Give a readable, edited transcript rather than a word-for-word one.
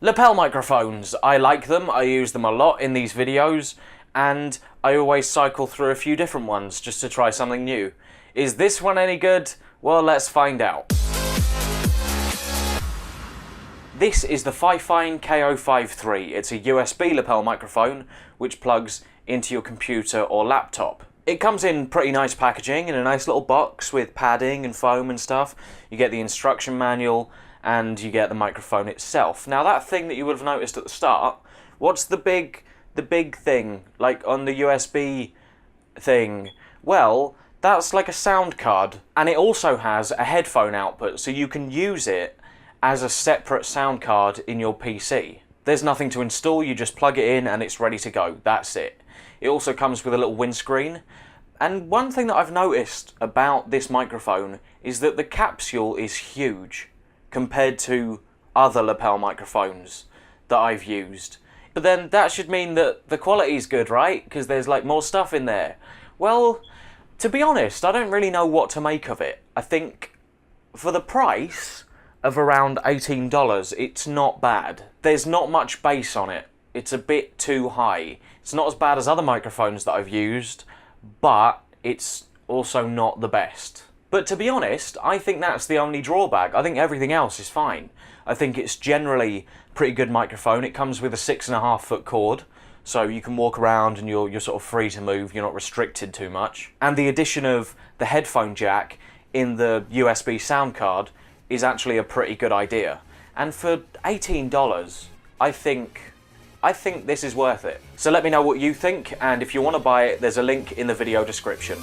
Lapel microphones. I like them, I use them a lot in these videos, and I always cycle through a few different ones just to try something new. Is this one any good? Well, let's find out. This is the Fifine K053. It's a USB lapel microphone which plugs into your computer or laptop. It comes in pretty nice packaging in a nice little box with padding and foam and stuff. You get the instruction manual and you get the microphone itself. Now that thing that you would have noticed at the start, what's the big thing, like on the USB thing? Well, that's like a sound card, and it also has a headphone output, so you can use it as a separate sound card in your PC. There's nothing to install, you just plug it in and it's ready to go, that's it. It also comes with a little windscreen, and one thing that I've noticed about this microphone is that the capsule is huge compared to other lapel microphones that I've used. But then that should mean that the quality's good, right? Because there's like more stuff in there. Well, to be honest, I don't really know what to make of it. I think for the price of around $18, it's not bad. There's not much bass on it. It's a bit too high. It's not as bad as other microphones that I've used, but it's also not the best. But to be honest, I think that's the only drawback. I think everything else is fine. I think it's generally a pretty good microphone. It comes with a 6.5 foot cord, so you can walk around and you're sort of free to move, you're not restricted too much. And the addition of the headphone jack in the USB sound card is actually a pretty good idea. And for $18, I think this is worth it. So let me know what you think, and if you want to buy it, there's a link in the video description.